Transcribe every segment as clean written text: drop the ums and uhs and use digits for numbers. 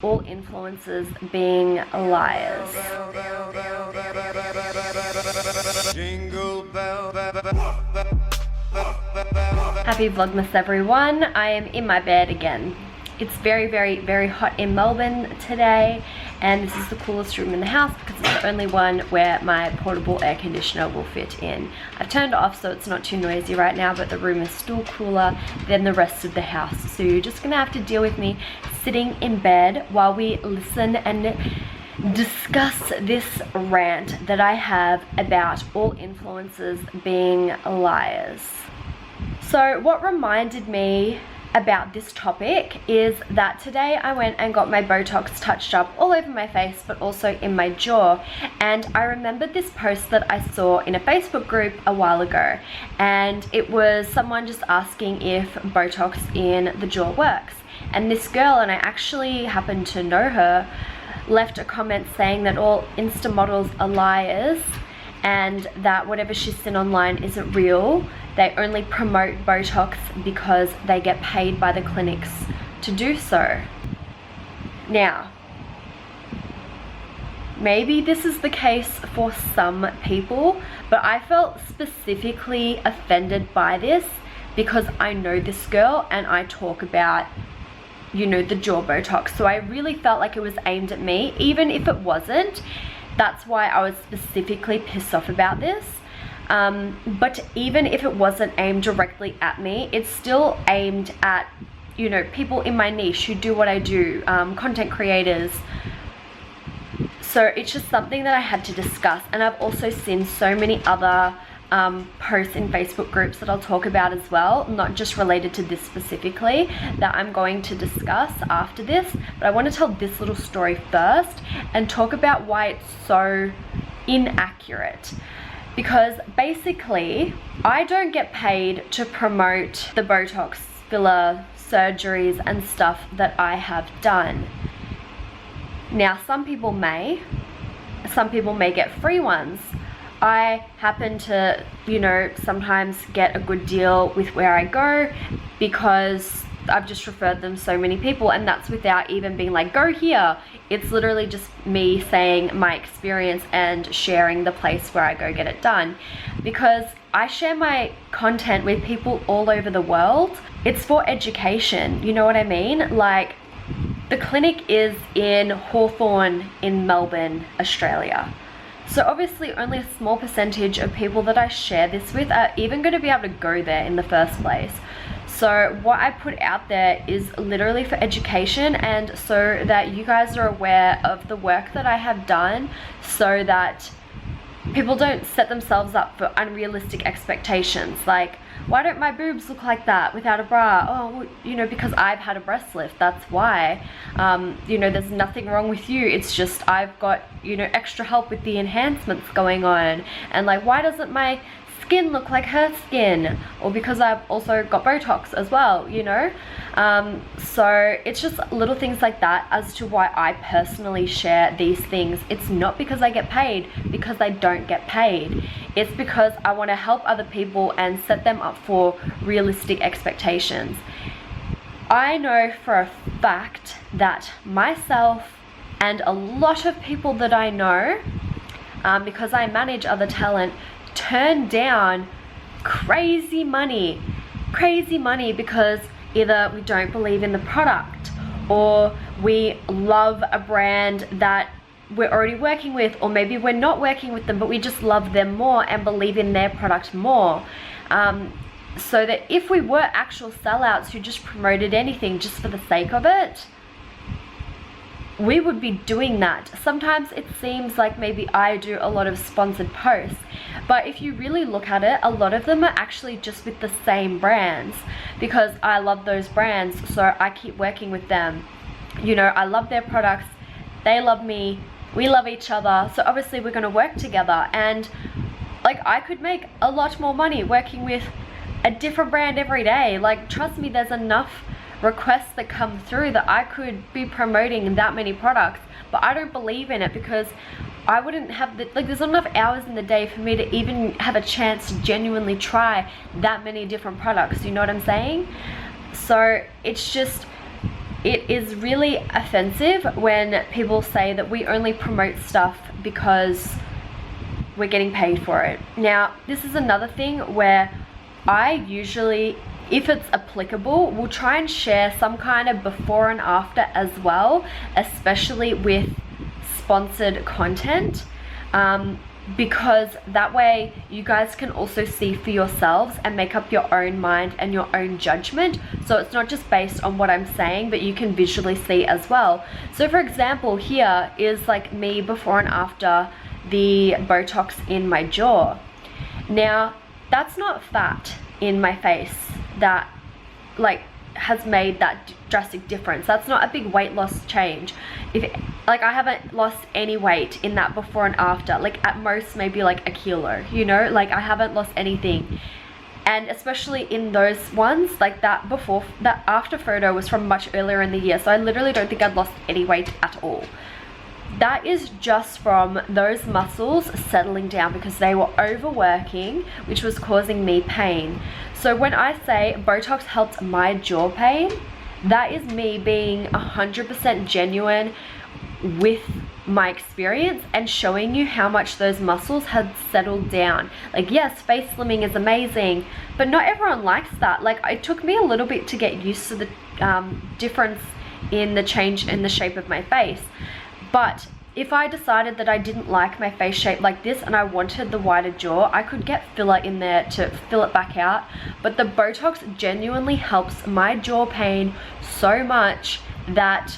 all influencers being liars. Happy Vlogmas everyone. I am in my bed again. It's very hot in Melbourne today, and this is the coolest room in the house because it's the only one where my portable air conditioner will fit in. I've turned it off so it's not too noisy right now, but the room is still cooler than the rest of the house. So you're just gonna have to deal with me sitting in bed while we listen and discuss this rant that I have about all influencers being liars. So what reminded me about this topic is that today I went and got my Botox touched up all over my face, but also in my jaw. And I remembered this post that I saw in a Facebook group a while ago, and it was someone just asking if Botox in the jaw works. And this girl, and I actually happen to know her, left a comment saying that all Insta models are liars and that whatever she's seen online isn't real. They only promote Botox because they get paid by the clinics to do so. Now, maybe this is the case for some people, but I felt specifically offended by this because I know this girl and I talk about, you know, the jaw Botox. So I really felt like it was aimed at me, even if it wasn't. That's why I was specifically pissed off about this. But even if it wasn't aimed directly at me, it's still aimed at, you know, people in my niche who do what I do, content creators. So it's just something that I had to discuss. And I've also seen so many other posts in Facebook groups that I'll talk about as well, not just related to this specifically, that I'm going to discuss after this. But I want to tell this little story first and talk about why it's so inaccurate. Because basically, I don't get paid to promote the Botox, filler, surgeries and stuff that I have done. Now, some people may get free ones. I happen to, you know, sometimes get a good deal with where I go because I've just referred them so many people, and that's without even being like, go here. It's literally just me saying my experience and sharing the place where I go get it done, because I share my content with people all over the world. It's for education, you know what I mean? Like, the clinic is in Hawthorne in Melbourne, Australia. So obviously only a small percentage of people that I share this with are even going to be able to go there in the first place. So what I put out there is literally for education, and so that you guys are aware of the work that I have done, so that people don't set themselves up for unrealistic expectations. Like, why don't my boobs look like that without a bra? Oh, well, you know, because I've had a breast lift, that's why. You know, there's nothing wrong with you. It's just I've got, you know, extra help with the enhancements going on. And like, why doesn't my skin look like her skin? Or because I've also got Botox as well, you know? So it's just little things like that as to why I personally share these things. It's not because I get paid, because I don't get paid. It's because I want to help other people and set them up for realistic expectations. I know for a fact that myself and a lot of people that I know, because I manage other talent, turn down crazy money because either we don't believe in the product, or we love a brand that we're already working with, or maybe we're not working with them but we just love them more and believe in their product more. So that if we were actual sellouts who just promoted anything just for the sake of it, we would be doing that. Sometimes it seems like maybe I do a lot of sponsored posts, but if you really look at it, a lot of them are actually just with the same brands, because I love those brands, so I keep working with them. You know, I love their products, they love me, we love each other, so obviously we're gonna work together. And like, I could make a lot more money working with a different brand every day. Like, trust me, there's enough requests that come through that I could be promoting that many products, but I don't believe in it because I wouldn't have the, like, there's not enough hours in the day for me to even have a chance to genuinely try that many different products, you know what I'm saying? So it's just, it is really offensive when people say that we only promote stuff because we're getting paid for it. Now, this is another thing where I usually, if it's applicable, will try and share some kind of before and after as well, especially with sponsored content, because that way you guys can also see for yourselves and make up your own mind and your own judgment. So it's not just based on what I'm saying, but you can visually see as well. So for example, here is like me before and after the Botox in my jaw. Now, that's not fat in my face that like has made that drastic difference. That's not a big weight loss change. Like I haven't lost any weight in that before and after, like at most maybe like a kilo, you know, like I haven't lost anything. And especially in those ones, like that before, that after photo was from much earlier in the year, so I literally don't think I'd lost any weight at all. That is just from those muscles settling down because they were overworking, which was causing me pain. So when I say Botox helped my jaw pain, that is me being 100% genuine with my experience and showing you how much those muscles had settled down. Like, yes, face slimming is amazing, but not everyone likes that. Like, it took me a little bit to get used to the difference in the change in the shape of my face. But if I decided that I didn't like my face shape like this and I wanted the wider jaw, I could get filler in there to fill it back out. But the Botox genuinely helps my jaw pain so much that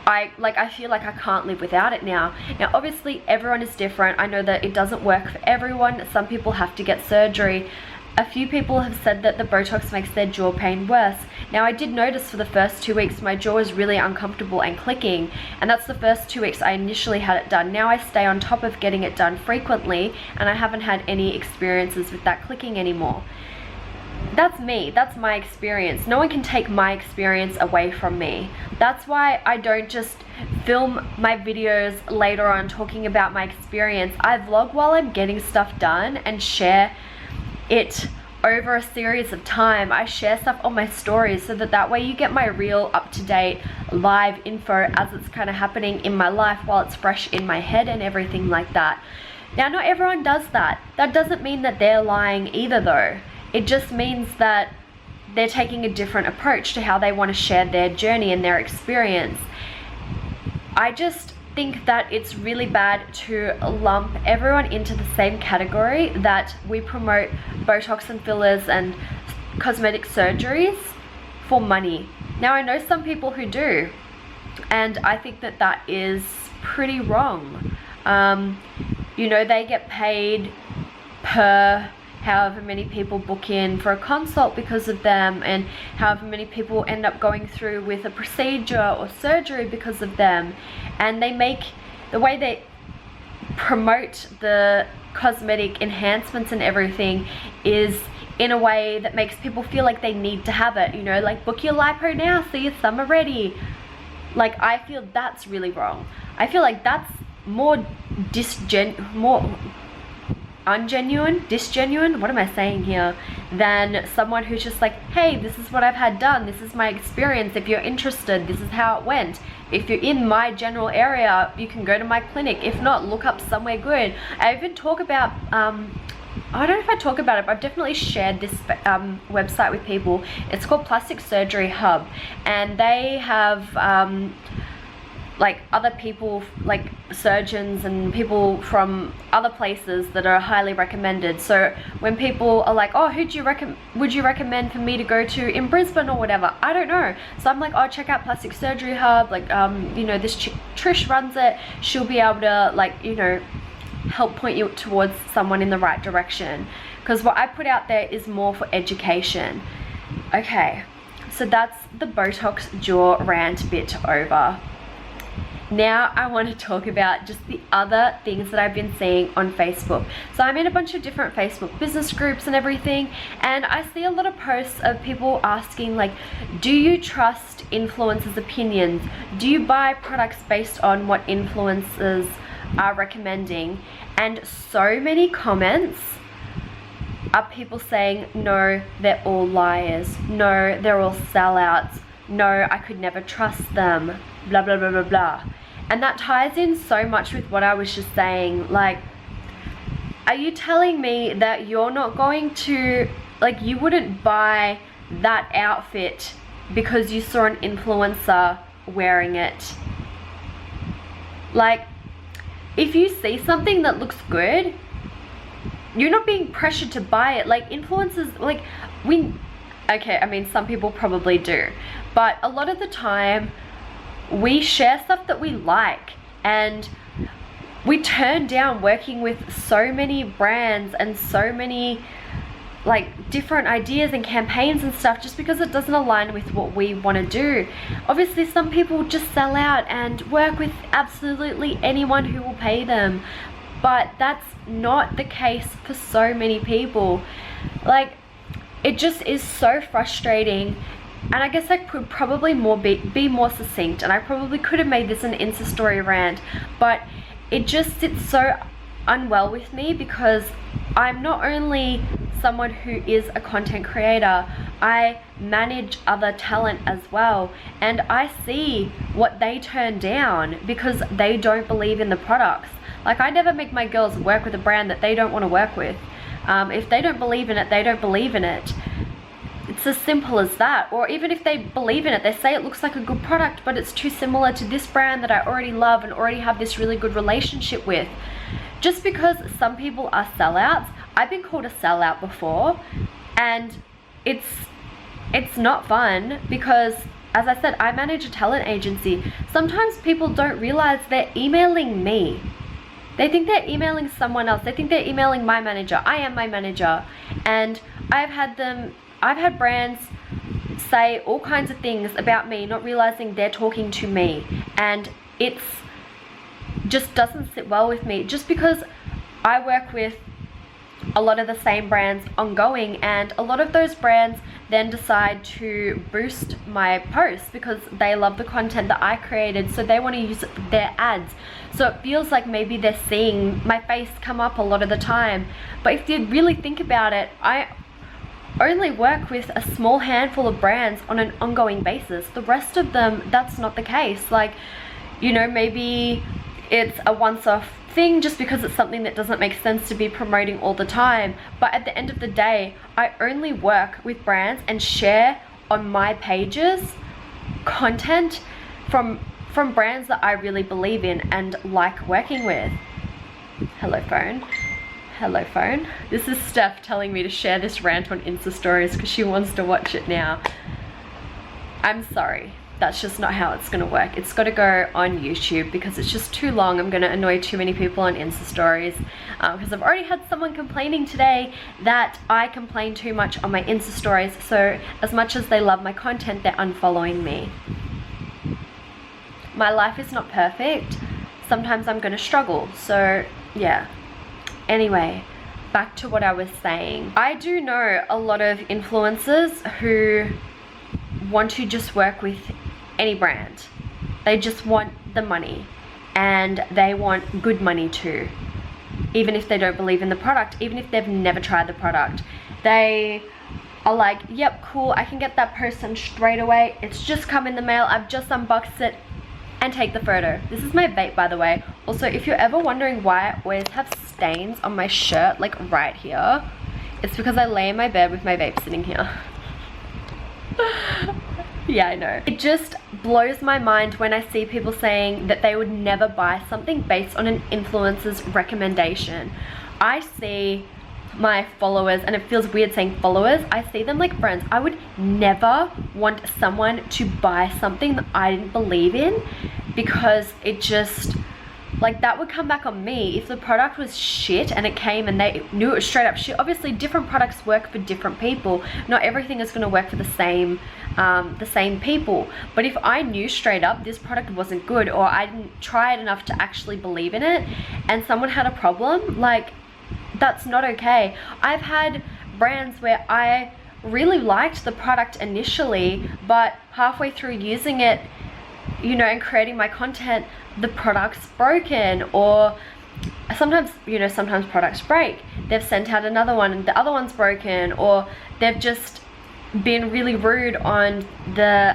I feel like I can't live without it now. Now, obviously, everyone is different. I know that it doesn't work for everyone. Some people have to get surgery. A few people have said that the Botox makes their jaw pain worse. Now, I did notice for the first 2 weeks my jaw is really uncomfortable and clicking, and that's the first 2 weeks I initially had it done. Now I stay on top of getting it done frequently, and I haven't had any experiences with that clicking anymore. That's me, that's my experience. No one can take my experience away from me. That's why I don't just film my videos later on talking about my experience. I vlog while I'm getting stuff done and share it over a series of time. I share stuff on my stories so that way you get my real up-to-date live info as it's kind of happening in my life while it's fresh in my head and everything like that. Now, not everyone does that. That doesn't mean that they're lying either though. It just means that they're taking a different approach to how they want to share their journey and their experience. I just think that it's really bad to lump everyone into the same category, that we promote Botox and fillers and cosmetic surgeries for money. Now, I know some people who do, and I think that that is pretty wrong. You know, they get paid per however many people book in for a consult because of them, and however many people end up going through with a procedure or surgery because of them. And they make, the way they promote the cosmetic enhancements and everything is in a way that makes people feel like they need to have it, you know, like book your lipo now so your summer ready. Like, I feel that's really wrong. I feel like that's more disgenuine, what am I saying here, than someone who's just like, hey, this is what I've had done, this is my experience, if you're interested, this is how it went. If you're in my general area, you can go to my clinic. If not, look up somewhere good. I even talk about, I don't know if I talk about it, but I've definitely shared this website with people. It's called Plastic Surgery Hub, and they have like other people, like surgeons and people from other places that are highly recommended. So when people are like, oh, would you recommend for me to go to in Brisbane or whatever, I don't know. So I'm like, oh, check out Plastic Surgery Hub, like you know, this Trish runs it, she'll be able to, like, you know, help point you towards someone in the right direction, because what I put out there is more for education. Okay, so that's the Botox jaw rant bit over. Now I want to talk about just the other things that I've been seeing on Facebook. So I'm in a bunch of different Facebook business groups and everything, and I see a lot of posts of people asking, like, do you trust influencers' opinions? Do you buy products based on what influencers are recommending? And so many comments are people saying, no, they're all liars. No, they're all sellouts. no, I could never trust them, blah, blah, blah, blah, blah. And that ties in so much with what I was just saying. Like, are you telling me that you're not going to, like, you wouldn't buy that outfit because you saw an influencer wearing it? Like, if you see something that looks good, you're not being pressured to buy it. Like, influencers, like, okay, I mean, some people probably do, but a lot of the time we share stuff that we like, and we turn down working with so many brands and so many like different ideas and campaigns and stuff just because it doesn't align with what we want to do. Obviously, some people just sell out and work with absolutely anyone who will pay them, but that's not the case for so many people. Like, it just is so frustrating. And I guess I could probably be more succinct, and I probably could have made this an Insta story rant, but it just sits so unwell with me because I'm not only someone who is a content creator, I manage other talent as well, and I see what they turn down because they don't believe in the products. Like, I never make my girls work with a brand that they don't want to work with. If they don't believe in it, they don't believe in it. It's as simple as that. Or even if they believe in it, they say it looks like a good product, but it's too similar to this brand that I already love and already have this really good relationship with. Just because some people are sellouts, I've been called a sellout before, and it's not fun because, as I said, I manage a talent agency. Sometimes people don't realize they're emailing me. They think they're emailing someone else. They think they're emailing my manager. I am my manager. And I've had brands say all kinds of things about me, not realizing they're talking to me. And it's just doesn't sit well with me, just because I work with a lot of the same brands ongoing, and a lot of those brands then decide to boost my posts because they love the content that I created, so they want to use it for their ads. So it feels like maybe they're seeing my face come up a lot of the time. But if you really think about it, I only work with a small handful of brands on an ongoing basis. The rest of them, that's not the case. Like, you know, maybe it's a once-off thing just because it's something that doesn't make sense to be promoting all the time. But at the end of the day, I only work with brands and share on my pages content from brands that I really believe in and like working with. Hello phone. Hello phone. This is Steph telling me to share this rant on Insta stories because she wants to watch it now. I'm sorry. That's just not how it's gonna work. It's gotta go on YouTube because it's just too long. I'm gonna annoy too many people on Insta stories because I've already had someone complaining today that I complain too much on my Insta stories. So as much as they love my content, they're unfollowing me. My life is not perfect. Sometimes I'm gonna struggle. So yeah. Anyway, back to what I was saying. I do know a lot of influencers who want to just work with any brand. They just want the money, and they want good money too, even if they don't believe in the product, even if they've never tried the product. They are like, yep, cool, I can get that person straight away. It's just come in the mail, I've just unboxed it, and take the photo. This is my vape, by the way. Also, if you're ever wondering why I always have stains on my shirt, like right here, it's because I lay in my bed with my vape sitting here. Yeah, I know. It just blows my mind when I see people saying that they would never buy something based on an influencer's recommendation. I see my followers, and it feels weird saying followers, I see them like friends. I would never want someone to buy something that I didn't believe in, because it just, like, that would come back on me. If the product was shit and it came and they knew it was straight up shit, obviously different products work for different people. Not everything is going to work for the same people. But if I knew straight up this product wasn't good, or I didn't try it enough to actually believe in it, and someone had a problem, like, that's not okay. I've had brands where I really liked the product initially, but halfway through using it, you know, and creating my content, the product's broken. Or sometimes, you know, sometimes products break. They've sent out another one and the other one's broken, or they've just been really rude on the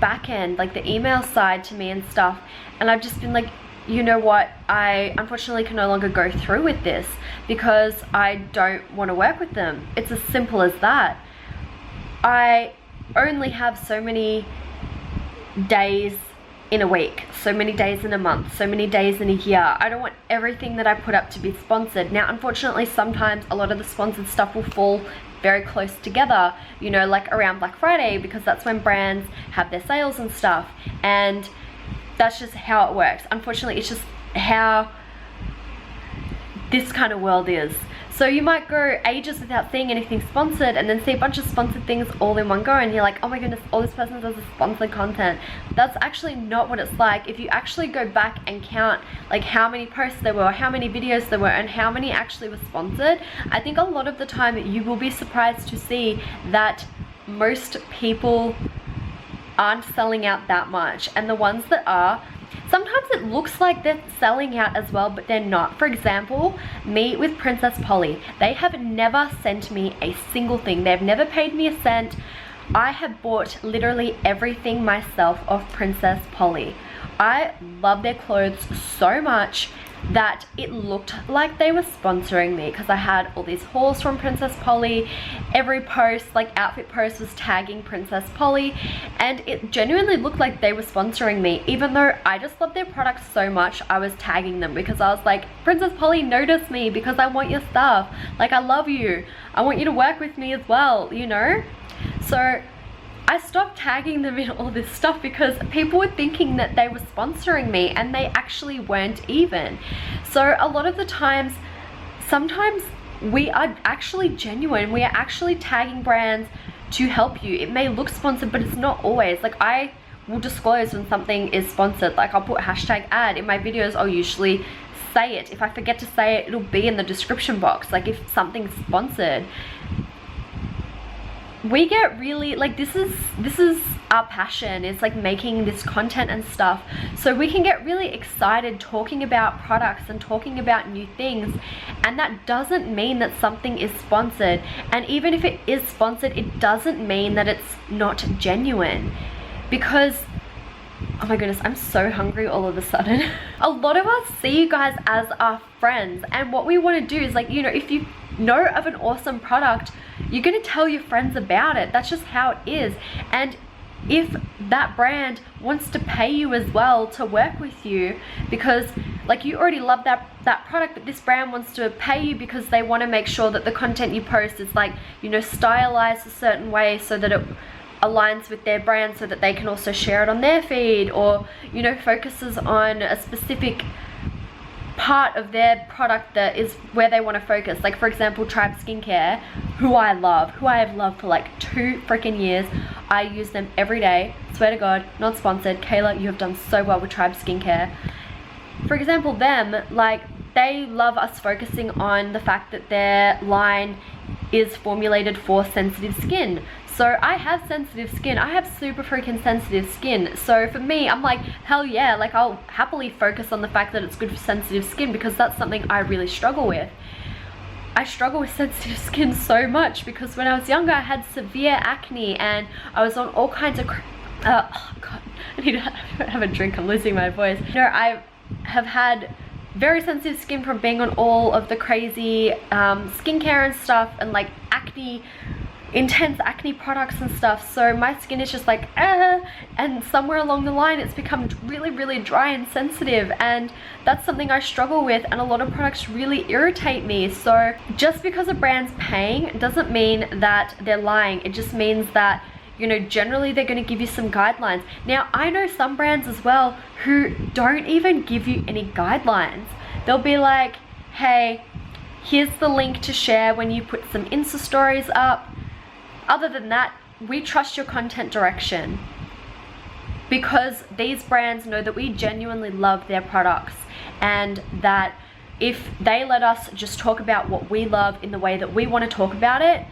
back end, like the email side to me and stuff, and I've just been like, you know what, I unfortunately can no longer go through with this because I don't want to work with them. It's as simple as that. I only have so many days in a week, so many days in a month, so many days in a year. I don't want everything that I put up to be sponsored. Now, unfortunately, sometimes a lot of the sponsored stuff will fall very close together, you know, like around Black Friday, because that's when brands have their sales and stuff, and that's just how it works. Unfortunately, it's just how this kind of world is. So you might go ages without seeing anything sponsored and then see a bunch of sponsored things all in one go, and you're like, oh my goodness, all this person does is sponsored content. That's actually not what it's like. If you actually go back and count like how many posts there were, how many videos there were, and how many actually were sponsored, I think a lot of the time you will be surprised to see that most people aren't selling out that much, and the ones that are, sometimes it looks like they're selling out as well, but they're not. For example, me with Princess Polly, they have never sent me a single thing. They've never paid me a cent. I have bought literally everything myself of Princess Polly. I love their clothes so much that it looked like they were sponsoring me, because I had all these hauls from Princess Polly. Every post, like outfit post, was tagging Princess Polly, and it genuinely looked like they were sponsoring me. Even though I just love their products so much, I was tagging them because I was like, Princess Polly, notice me because I want your stuff. Like, I love you. I want you to work with me as well, you know? So I stopped tagging them in all this stuff because people were thinking that they were sponsoring me, and they actually weren't even. So a lot of the times, sometimes we are actually genuine. We are actually tagging brands to help you. It may look sponsored, but it's not always. Like, I will disclose when something is sponsored. Like, I'll put #ad in my videos. I'll usually say it. If I forget to say it, it'll be in the description box. Like, if something's sponsored, we get really, like, this is our passion. It's like making this content and stuff, so we can get really excited talking about products and talking about new things, and that doesn't mean that something is sponsored. And even if it is sponsored, it doesn't mean that it's not genuine, because oh my goodness, I'm so hungry all of a sudden. A lot of us see you guys as our friends, and what we want to do is, like, you know, if you know of an awesome product, you're going to tell your friends about it. That's just how it is. And if that brand wants to pay you as well to work with you, because like you already love that product, but this brand wants to pay you because they want to make sure that the content you post is, like, you know, stylized a certain way so that it aligns with their brand, so that they can also share it on their feed, or, you know, focuses on a specific part of their product that is where they want to focus. Like, for example, Tribe Skincare, who I have loved for like 2 freaking years. I use them every day, swear to God, not sponsored. Kayla, you have done so well with Tribe Skincare. For example, them, like, they love us focusing on the fact that their line is formulated for sensitive skin. So I have sensitive skin. I have super freaking sensitive skin. So for me, I'm like, hell yeah, like, I'll happily focus on the fact that it's good for sensitive skin, because that's something I really struggle with. I struggle with sensitive skin so much because when I was younger, I had severe acne, and I was on all kinds of oh God, I need to have a drink. I'm losing my voice. You know, I have had very sensitive skin from being on all of the crazy skincare and stuff, and like intense acne products and stuff. So my skin is just like, and somewhere along the line it's become really, really dry and sensitive, and that's something I struggle with, and a lot of products really irritate me. So just because a brand's paying doesn't mean that they're lying. It just means that, you know, generally they're going to give you some guidelines. Now, I know some brands as well who don't even give you any guidelines. They'll be like, hey, here's the link to share when you put some Insta stories up. Other than that, we trust your content direction, because these brands know that we genuinely love their products, and that if they let us just talk about what we love in the way that we want to talk about it,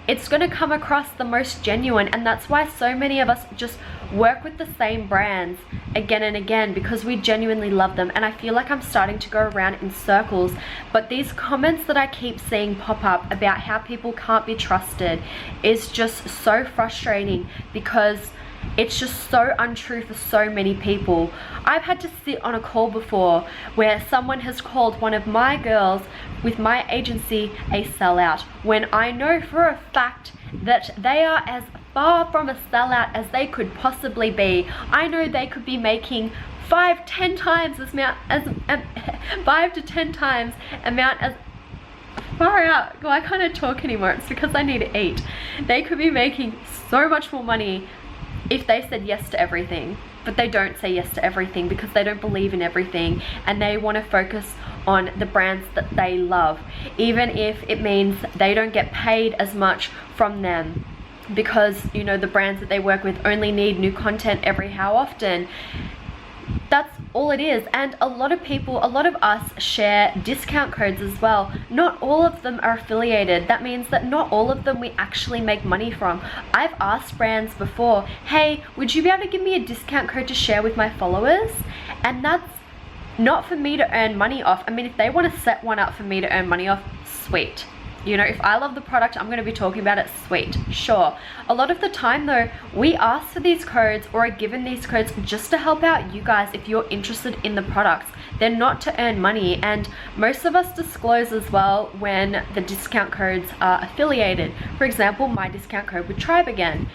it's going to come across the most genuine. And that's why so many of us just work with the same brands again and again, because we genuinely love them. And I feel like I'm starting to go around in circles, but these comments that I keep seeing pop up about how people can't be trusted is just so frustrating, because it's just so untrue for so many people. I've had to sit on a call before where someone has called one of my girls with my agency a sellout, when I know for a fact that they are as far from a sellout as they could possibly be. I know they could be making 5-10 times as amount as 5 to 10 times amount as far out. Well, I can't talk anymore. It's because I need to eat. They could be making so much more money if they said yes to everything, but they don't say yes to everything because they don't believe in everything, and they want to focus on the brands that they love, even if it means they don't get paid as much from them, because, you know, the brands that they work with only need new content every how often. That's all it is. And a lot of people, a lot of us share discount codes as well. Not all of them are affiliated. That means that not all of them we actually make money from. I've asked brands before, hey, would you be able to give me a discount code to share with my followers? And that's not for me to earn money off. I mean, if they want to set one up for me to earn money off, sweet. You know, if I love the product, I'm going to be talking about it, sweet, sure. A lot of the time though, we ask for these codes or are given these codes just to help out you guys if you're interested in the products. They're not to earn money, and most of us disclose as well when the discount codes are affiliated. For example, my discount code with Tribe again.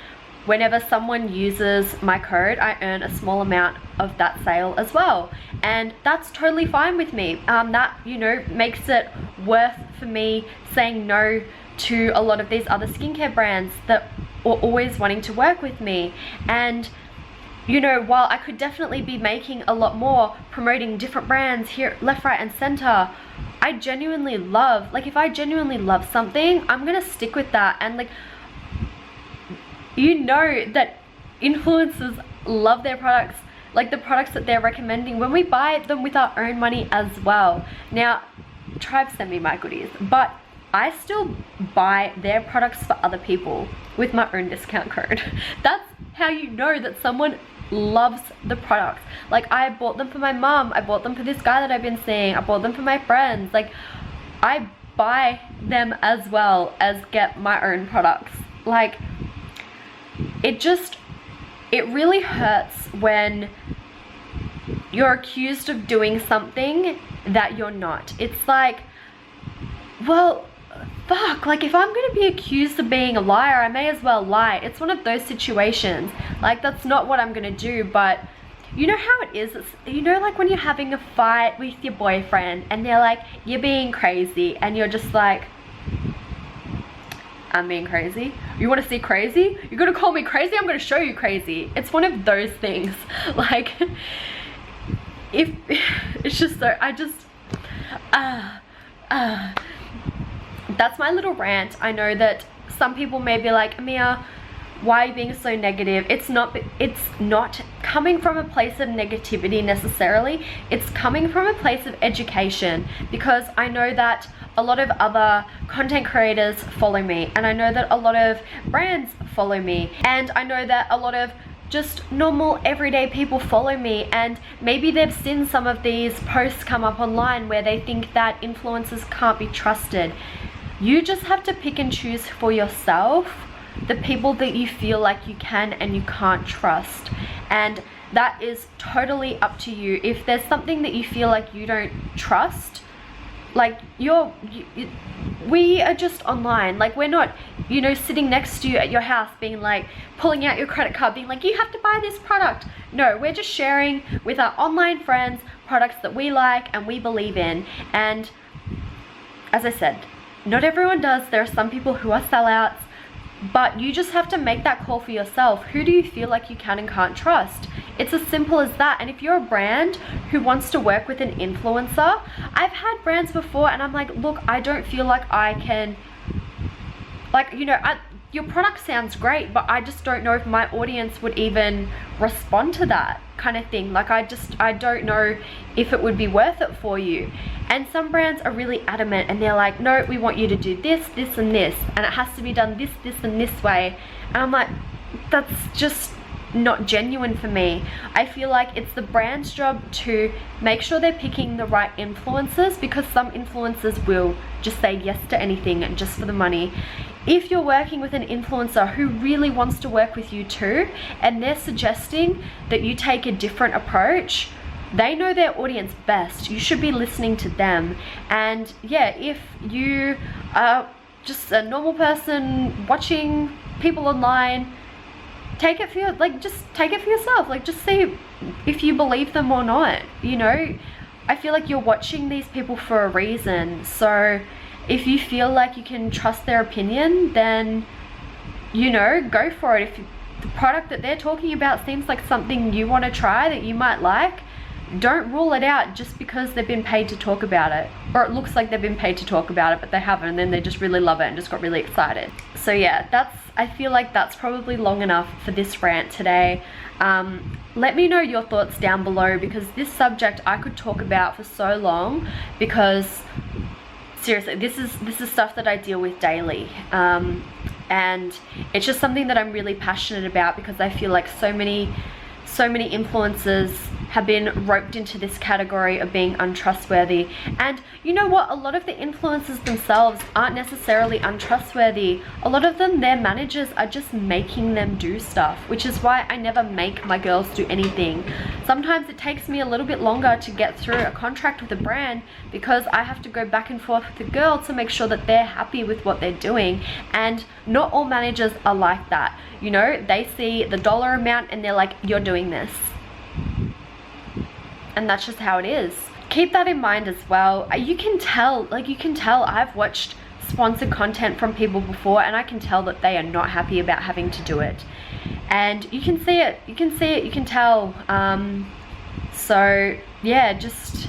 Whenever someone uses my code, I earn a small amount of that sale as well. And that's totally fine with me. That, you know, makes it worth for me saying no to a lot of these other skincare brands that are always wanting to work with me. And, you know, while I could definitely be making a lot more promoting different brands here, left, right, and center, I genuinely love, like, if I genuinely love something, I'm gonna stick with that. And like, you know that influencers love their products, like the products that they're recommending, when we buy them with our own money as well. Now, Tribe send me my goodies, but I still buy their products for other people with my own discount code. That's how you know that someone loves the products. Like, I bought them for my mom, I bought them for this guy that I've been seeing, I bought them for my friends. Like, I buy them as well as get my own products. Like, it really hurts when you're accused of doing something that you're not. It's like, well, fuck, like, if I'm gonna be accused of being a liar, I may as well lie. It's one of those situations. Like, that's not what I'm gonna do. But you know how it is, it's, you know, like when you're having a fight with your boyfriend and they're like, you're being crazy, and you're just like, I'm being crazy? You want to see crazy? You're gonna call me crazy? I'm gonna show you crazy. It's one of those things. Like, if it's just so, I just that's my little rant. I know that some people may be like, Amea, why are you being so negative? It's not coming from a place of negativity necessarily. It's coming from a place of education, because I know that a lot of other content creators follow me, and I know that a lot of brands follow me, and I know that a lot of just normal everyday people follow me, and maybe they've seen some of these posts come up online where they think that influencers can't be trusted. You just have to pick and choose for yourself the people that you feel like you can and you can't trust, and that is totally up to you. If there's something that you feel like you don't trust, like we are just online, like we're not, you know, sitting next to you at your house being like, pulling out your credit card being like, you have to buy this product. No, we're just sharing with our online friends products that we like and we believe in. And as I said, not everyone does. There are some people who are sellouts, but you just have to make that call for yourself. Who do you feel like you can and can't trust? It's as simple as that. And if you're a brand who wants to work with an influencer, I've had brands before and I'm like, look, I don't feel like I can, like, you know, your product sounds great, but I just don't know if my audience would even respond to that kind of thing. Like I don't know if it would be worth it for you. And some brands are really adamant and they're like, no, we want you to do this, this and this, and it has to be done this, this and this way. And I'm like, that's just not genuine for me. I feel like it's the brand's job to make sure they're picking the right influencers, because some influencers will just say yes to anything and just for the money. If you're working with an influencer who really wants to work with you too, and they're suggesting that you take a different approach, they know their audience best. You should be listening to them. And yeah, if you are just a normal person watching people online, take it for your, just take it for yourself. Just see if you believe them or not. You know, I feel like you're watching these people for a reason. So if you feel like you can trust their opinion, then, you know, go for it. If the product that they're talking about seems like something you want to try, that you might like, don't rule it out just because they've been paid to talk about it, or it looks like they've been paid to talk about it but they haven't, and then they just really love it and just got really excited. So yeah, I feel like that's probably long enough for this rant today. Let me know your thoughts down below, because this subject I could talk about for so long, because seriously, this is stuff that I deal with daily, and it's just something that I'm really passionate about, because I feel like so many influencers have been roped into this category of being untrustworthy. And you know what, a lot of the influencers themselves aren't necessarily untrustworthy. A lot of them, their managers are just making them do stuff, which is why I never make my girls do anything. Sometimes it takes me a little bit longer to get through a contract with a brand, because I have to go back and forth with the girl to make sure that they're happy with what they're doing. And not all managers are like that. You know, they see the dollar amount and they're like, you're doing this. And that's just how it is. Keep that in mind as well. You can tell, I've watched sponsored content from people before, and I can tell that they are not happy about having to do it. And you can see it, you can tell. So yeah, just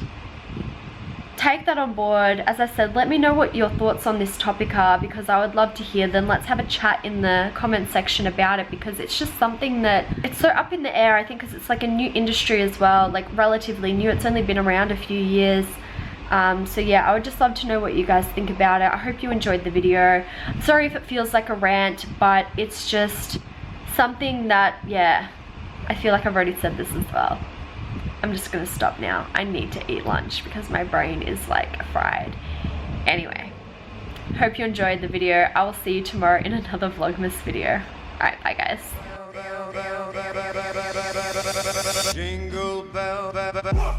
take that on board. As I said, let me know what your thoughts on this topic are, because I would love to hear them. Let's have a chat in the comment section about it, because it's just something that it's so up in the air, I think, because it's like a new industry as well, like relatively new. It's only been around a few years. So yeah, I would just love to know what you guys think about it. I hope you enjoyed the video. I'm sorry if it feels like a rant, but it's just something that, yeah, I feel like I've already said this as well. I'm just gonna stop now. I need to eat lunch because my brain is like fried. Anyway, hope you enjoyed the video. I will see you tomorrow in another Vlogmas video. Alright, bye guys. Jingle bell.